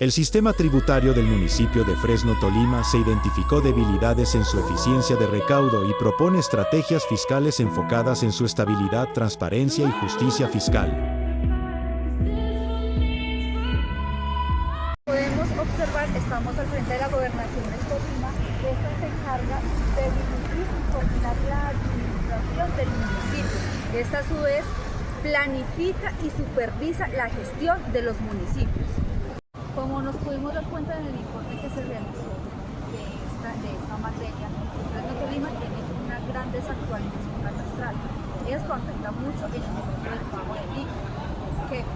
El sistema tributario del municipio de Fresno, Tolima, se identificó debilidades en su eficiencia de recaudo y propone estrategias fiscales enfocadas en su estabilidad, transparencia y justicia fiscal. Podemos observar, estamos al frente de la gobernación de Tolima. Esta se encarga de dirigir y coordinar la administración del municipio. Esta a su vez planifica y supervisa la gestión de los municipios. Como nos pudimos dar cuenta en el informe que se realizó de esta materia, Fresno Tolima tiene una gran desactualización catastral. Esto afecta mucho el momento del pago del IVA. ¿Por qué?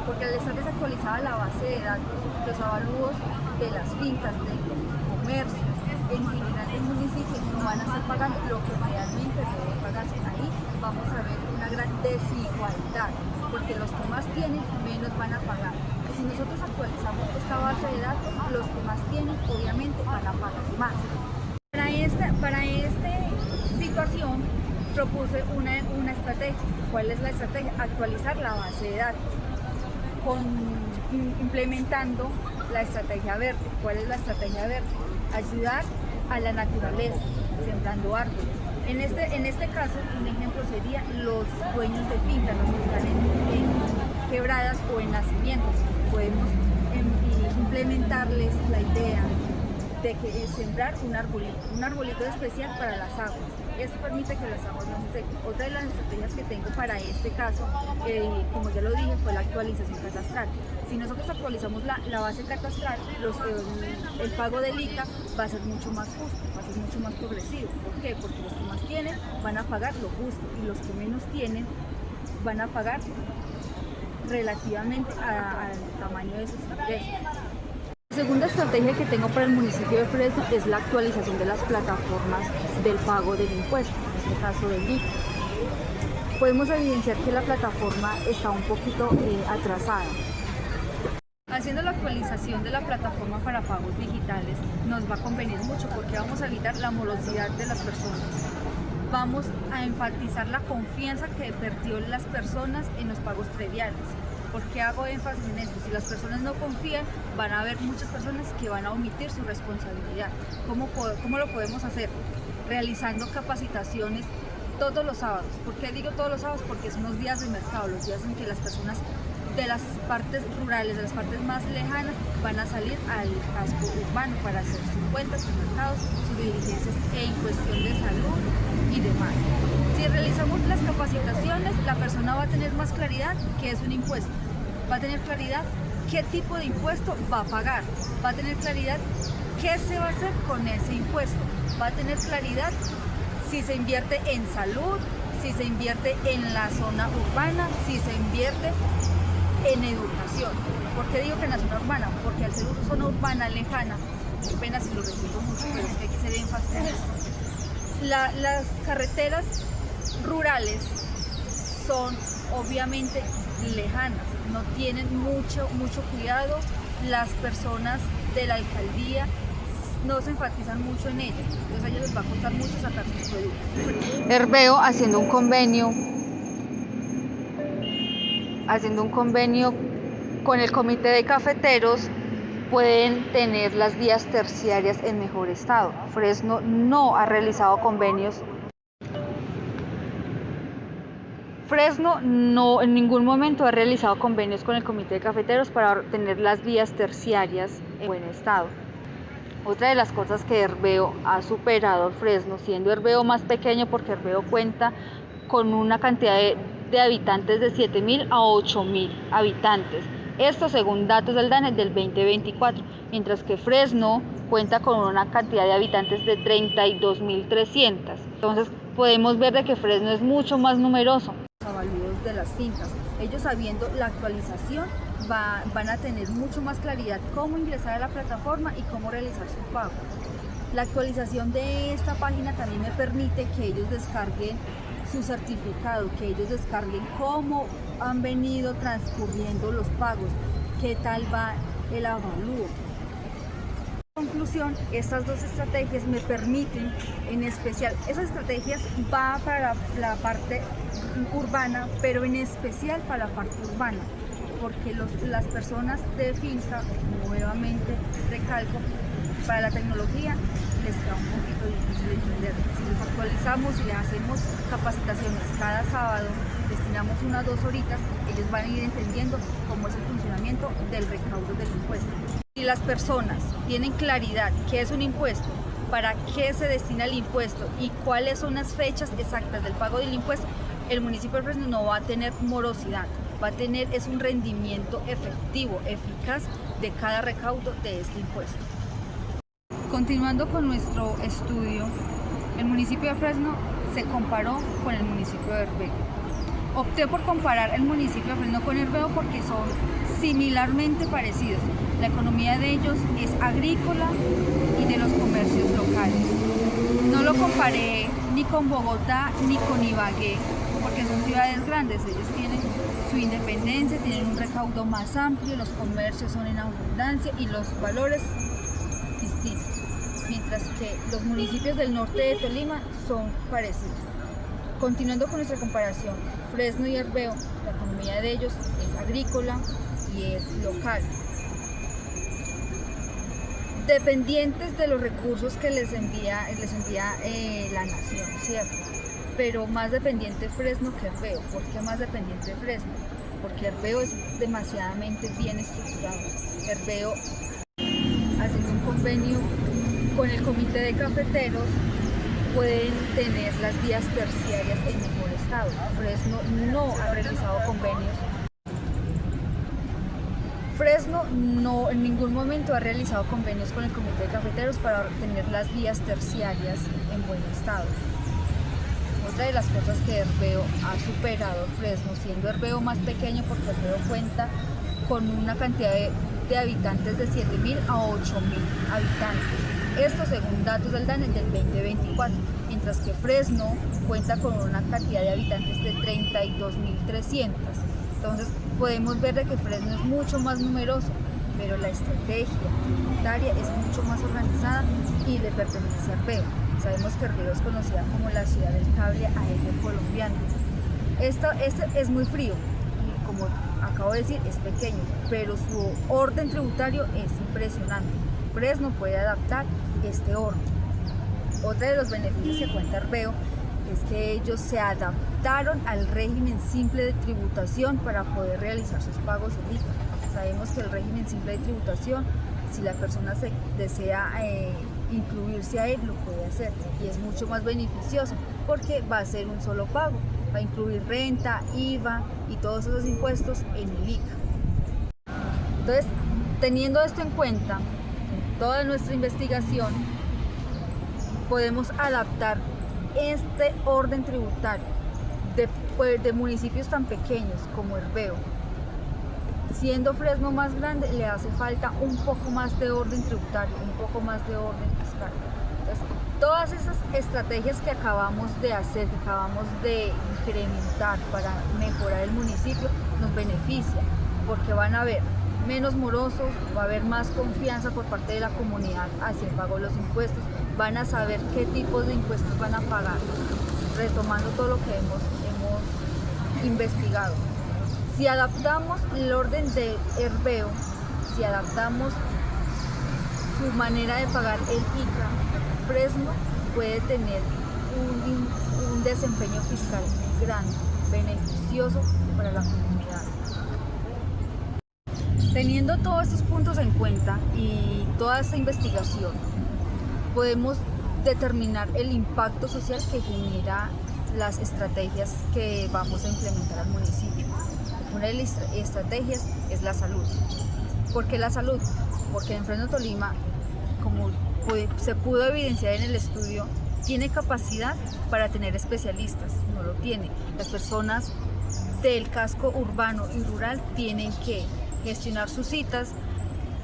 Porque al estar desactualizada la base de datos, los avalúos de las fincas, de los comercios, en general del municipio no van a estar pagando lo que realmente deben pagarse. Ahí vamos a ver una gran desigualdad, porque los que más tienen menos van a pagar. Si nosotros actualizamos esta base de datos, los que más tienen obviamente van a pagar más. Para esta situación propuse una estrategia. ¿Cuál es la estrategia? Actualizar la base de datos, implementando la estrategia verde. ¿Cuál es la estrategia verde? Ayudar a la naturaleza, sembrando árboles. En este caso, un ejemplo sería los dueños de fincas, los que están en quebradas o en nacimientos. Podemos implementarles la idea de que sembrar un arbolito especial para las aguas. Esto permite que las aguas no se sequen. Otra de las estrategias que tengo para este caso, como ya lo dije, fue la actualización catastral. Si nosotros actualizamos la base catastral, el pago del ICA va a ser mucho más justo, va a ser mucho más progresivo. ¿Por qué? Porque los que más tienen van a pagar lo justo y los que menos tienen van a pagar relativamente al tamaño de sus ingresos. La segunda estrategia que tengo para el municipio de Fresno es la actualización de las plataformas del pago del impuesto, en este caso del IVA. Podemos evidenciar que la plataforma está un poquito atrasada. Haciendo la actualización de la plataforma para pagos digitales nos va a convenir mucho porque vamos a evitar la morosidad de las personas. Vamos a enfatizar la confianza que perdió las personas en los pagos prediales. ¿Por qué hago énfasis en esto? Si las personas no confían, van a haber muchas personas que van a omitir su responsabilidad. ¿Cómo lo podemos hacer? Realizando capacitaciones todos los sábados. ¿Por qué digo todos los sábados? Porque son los días de mercado, los días en que las personas de las partes rurales, de las partes más lejanas, van a salir al casco urbano para hacer sus cuentas, sus mercados, sus diligencias en cuestión de salud y demás. Si realizamos las capacitaciones, la persona va a tener más claridad qué es un impuesto, va a tener claridad qué tipo de impuesto va a pagar, va a tener claridad qué se va a hacer con ese impuesto, va a tener claridad si se invierte en salud, si se invierte en la zona urbana, si se invierte en educación. ¿Por qué digo que en la zona urbana? Porque al ser una zona urbana lejana, qué pena si lo repito mucho, pero es que hay que hacer énfasis en esto. Las carreteras rurales son obviamente lejanas, no tienen mucho cuidado, las personas de la alcaldía no se enfatizan mucho en ellas, entonces a ellos les va a costar mucho sacar sus productos. Herbeo haciendo un convenio con el comité de cafeteros, pueden tener las vías terciarias en mejor estado. Fresno no ha realizado convenios. Fresno no en ningún momento ha realizado convenios con el comité de cafeteros para tener las vías terciarias en buen estado. Otra de las cosas que Herbeo ha superado Fresno, siendo Herbeo más pequeño porque Herbeo cuenta con una cantidad de habitantes de 7.000 a 8.000 habitantes. Esto según datos del DANE del 2024, mientras que Fresno cuenta con una cantidad de habitantes de 32.300. Entonces podemos ver de que Fresno es mucho más numeroso. Avalúos de las fincas, ellos sabiendo la actualización van a tener mucho más claridad cómo ingresar a la plataforma y cómo realizar su pago. La actualización de esta página también me permite que ellos descarguen su certificado, que ellos descarguen cómo han venido transcurriendo los pagos, qué tal va el avalúo. En conclusión, estas dos estrategias me permiten, en especial, esas estrategias van para la parte urbana, pero en especial para la parte urbana. porque las personas de finca, nuevamente recalco, para la tecnología les queda un poquito difícil de entender. Si les actualizamos y les hacemos capacitaciones cada sábado, destinamos 1 a 2 horitas, ellos van a ir entendiendo cómo es el funcionamiento del recaudo del impuesto. Si las personas tienen claridad qué es un impuesto, para qué se destina el impuesto y cuáles son las fechas exactas del pago del impuesto, el municipio de Fresno no va a tener morosidad, va a tener un rendimiento efectivo, eficaz de cada recaudo de este impuesto. Continuando con nuestro estudio, el municipio de Fresno se comparó con el municipio de Herbeo. Opté por comparar el municipio de Fresno con Herbeo porque son similarmente parecidos. La economía de ellos es agrícola y de los comercios locales. No lo comparé ni con Bogotá ni con Ibagué, porque son ciudades grandes. Ellos tienen su independencia, tienen un recaudo más amplio, los comercios son en abundancia y los valores distintos. Mientras que los municipios del norte de Tolima son parecidos. Continuando con nuestra comparación, Fresno y Herbeo, la economía de ellos es agrícola y es local. Dependientes de los recursos que les envía la nación, ¿cierto? Pero más dependiente Fresno que Herbeo. ¿Por qué más dependiente Fresno? Porque Herbeo es demasiadamente bien estructurado. Herbeo, haciendo un convenio con el comité de cafeteros, pueden tener las vías terciarias en mejor estado. Fresno no ha realizado convenios. Fresno no en ningún momento ha realizado convenios con el comité de cafeteros para tener las vías terciarias en buen estado. Otra de las cosas que Herbeo ha superado Fresno, siendo Herbeo más pequeño, porque Herbeo cuenta con una cantidad de habitantes de 7.000 a 8.000 habitantes. Esto según datos del DANE del 2024, mientras que Fresno cuenta con una cantidad de habitantes de 32.300. Entonces podemos ver de que Fresno es mucho más numeroso, pero la estrategia tributaria es mucho más organizada y le pertenece a Herbeo. Sabemos que Herbeo es conocida como la ciudad del cable aéreo colombiano. Este es muy frío y, como acabo de decir, es pequeño, pero su orden tributario es impresionante. Fresno puede adaptar este orden. Otro de los beneficios que cuenta Herbeo es que ellos se adaptaron al régimen simple de tributación para poder realizar sus pagos en ICA. Sabemos que el régimen simple de tributación, si la persona se desea incluirse a él, lo puede hacer y es mucho más beneficioso porque va a ser un solo pago, va a incluir renta, IVA y todos esos impuestos en el ICA. Entonces, teniendo esto en cuenta, toda nuestra investigación, podemos adaptar este orden tributario de municipios tan pequeños como Herbeo. Siendo Fresno más grande, le hace falta un poco más de orden tributario, un poco más de orden fiscal. Entonces, todas esas estrategias que acabamos de hacer, que acabamos de incrementar para mejorar el municipio, nos benefician, porque van a haber menos morosos, va a haber más confianza por parte de la comunidad hacia el pago de los impuestos, van a saber qué tipos de impuestos van a pagar, retomando todo lo que hemos investigado. Si adaptamos el orden de Herbeo, si adaptamos su manera de pagar el ICA, Fresno puede tener un desempeño fiscal grande, beneficioso para la comunidad. Teniendo todos estos puntos en cuenta y toda esta investigación, podemos determinar el impacto social que genera las estrategias que vamos a implementar al municipio. Una de las estrategias es la salud. ¿Por qué la salud? Porque en Fresno Tolima, como se pudo evidenciar en el estudio, tiene capacidad para tener especialistas, no lo tiene. Las personas del casco urbano y rural tienen que gestionar sus citas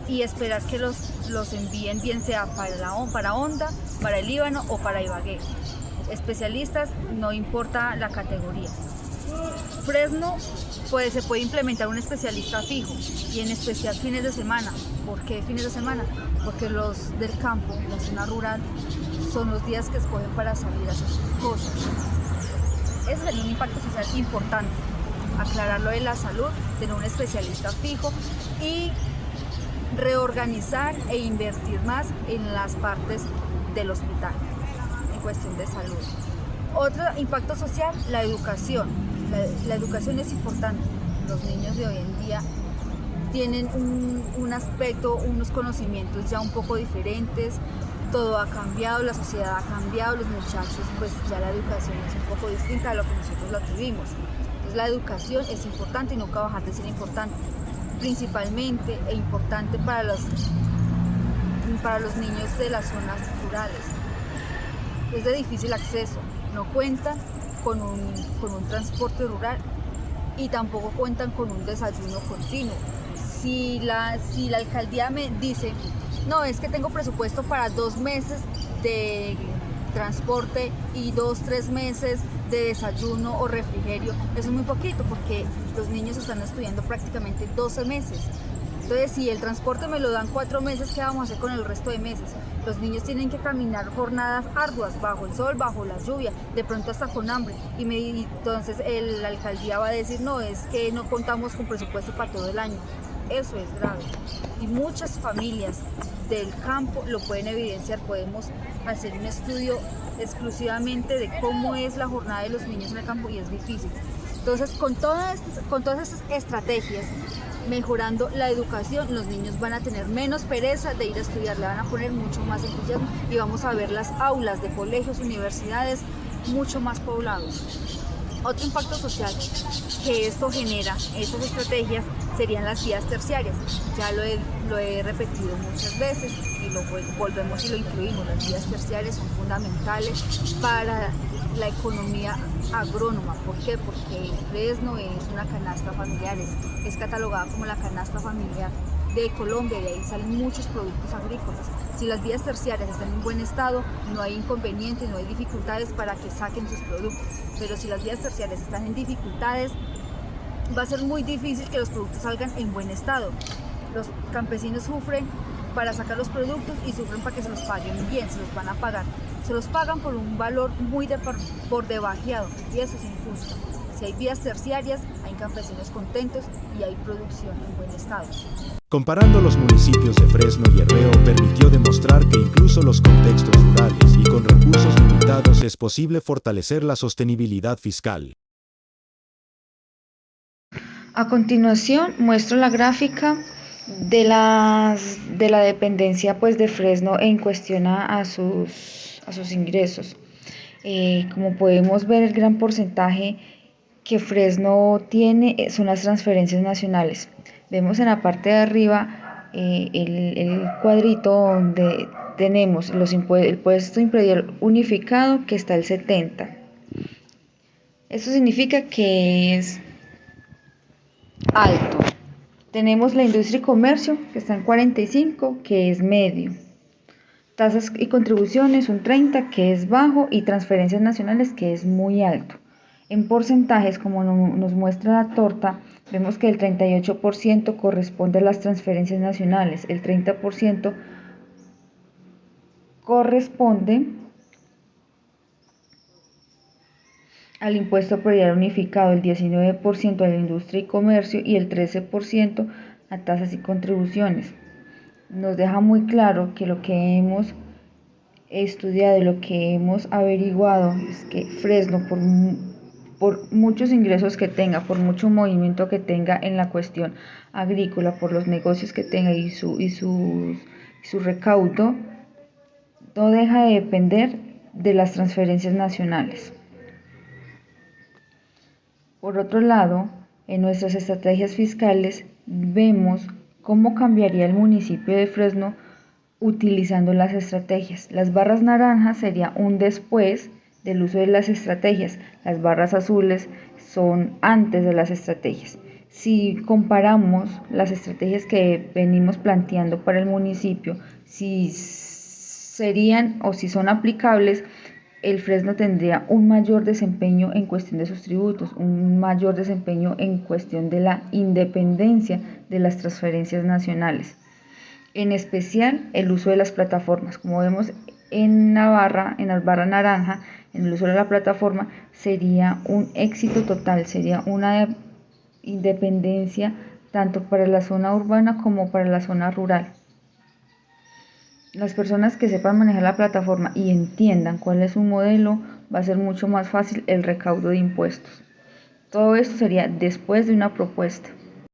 y esperar que los envíen, bien sea para Honda, para el Líbano o para Ibagué. Especialistas, no importa la categoría. Fresno se puede implementar un especialista fijo y en especial fines de semana. ¿Por qué fines de semana? Porque los del campo, la zona rural, son los días que escogen para salir a hacer sus cosas. Ese sería un impacto social importante. aclarar lo de la salud, tener un especialista fijo y reorganizar e invertir más en las partes del hospital en cuestión de salud. Otro impacto social, la educación. La educación es importante. Los niños de hoy en día tienen un aspecto, unos conocimientos ya un poco diferentes, todo ha cambiado, la sociedad ha cambiado, los muchachos, pues ya la educación es un poco distinta a lo que nosotros la tuvimos. Entonces la educación es importante y nunca bajar de ser importante, principalmente e importante para los niños de las zonas rurales. Es de difícil acceso, no cuentan con un transporte rural y tampoco cuentan con un desayuno continuo. Si la alcaldía me dice, no, es que tengo presupuesto para 2 meses de transporte y 2-3 meses de desayuno o refrigerio, eso es muy poquito porque los niños están estudiando prácticamente 12 meses. Entonces, si el transporte me lo dan 4 meses, ¿qué vamos a hacer con el resto de meses? Los niños tienen que caminar jornadas arduas, bajo el sol, bajo la lluvia, de pronto hasta con hambre. Y entonces la alcaldía va a decir, no, es que no contamos con presupuesto para todo el año. Eso es grave. Y muchas familias del campo lo pueden evidenciar. Podemos hacer un estudio exclusivamente de cómo es la jornada de los niños en el campo y es difícil. Entonces, con todas estas estrategias, mejorando la educación, los niños van a tener menos pereza de ir a estudiar, le van a poner mucho más entusiasmo y vamos a ver las aulas de colegios, universidades mucho más poblados. Otro impacto social que esto genera, estas estrategias, serían las vías terciarias. Ya lo he repetido muchas veces y lo volvemos y lo incluimos. Las vías terciarias son fundamentales para la economía agrónoma. ¿Por qué? Porque Fresno es una canasta familiar, es catalogada como la canasta familiar de Colombia y de ahí salen muchos productos agrícolas. Si las vías terciarias están en buen estado, no hay inconvenientes, no hay dificultades para que saquen sus productos. Pero si las vías terciarias están en dificultades, va a ser muy difícil que los productos salgan en buen estado. Los campesinos sufren para sacar los productos y sufren para que se los paguen bien, se los van a pagar. Se los pagan por un valor muy por debajeado y eso es injusto. Si hay vías terciarias, hay campesinos contentos y hay producción en buen estado. Comparando los municipios de Fresno y Herreo permitió demostrar que incluso los contextos rurales y con recursos limitados es posible fortalecer la sostenibilidad fiscal. A continuación muestro la gráfica de la dependencia pues de Fresno en cuestión a sus ingresos. Como podemos ver, el gran porcentaje que Fresno tiene son las transferencias nacionales. Vemos en la parte de arriba el cuadrito donde tenemos el impuesto predial unificado, que está el 70. Esto significa que es alto. Tenemos la industria y comercio, que está en 45, que es medio. Tasas y contribuciones, un 30, que es bajo, y transferencias nacionales, que es muy alto. En porcentajes, como nos muestra la torta, vemos que el 38% corresponde a las transferencias nacionales, el 30% corresponde al impuesto predial unificado, el 19% a la industria y comercio y el 13% a tasas y contribuciones. Nos deja muy claro que lo que hemos estudiado y lo que hemos averiguado es que Fresno, por muchos ingresos que tenga, por mucho movimiento que tenga en la cuestión agrícola, por los negocios que tenga y su recaudo, no deja de depender de las transferencias nacionales. Por otro lado, en nuestras estrategias fiscales vemos cómo cambiaría el municipio de Fresno utilizando las estrategias. Las barras naranjas sería un después del uso de las estrategias. Las barras azules son antes de las estrategias. Si comparamos las estrategias que venimos planteando para el municipio, si serían o si son aplicables, el Fresno tendría un mayor desempeño en cuestión de sus tributos, un mayor desempeño en cuestión de la independencia de las transferencias nacionales. En especial el uso de las plataformas. Como vemos en la barra naranja, en el uso de la plataforma sería un éxito total, sería una independencia tanto para la zona urbana como para la zona rural. Las personas que sepan manejar la plataforma y entiendan cuál es su modelo, va a ser mucho más fácil el recaudo de impuestos. Todo esto sería después de una propuesta.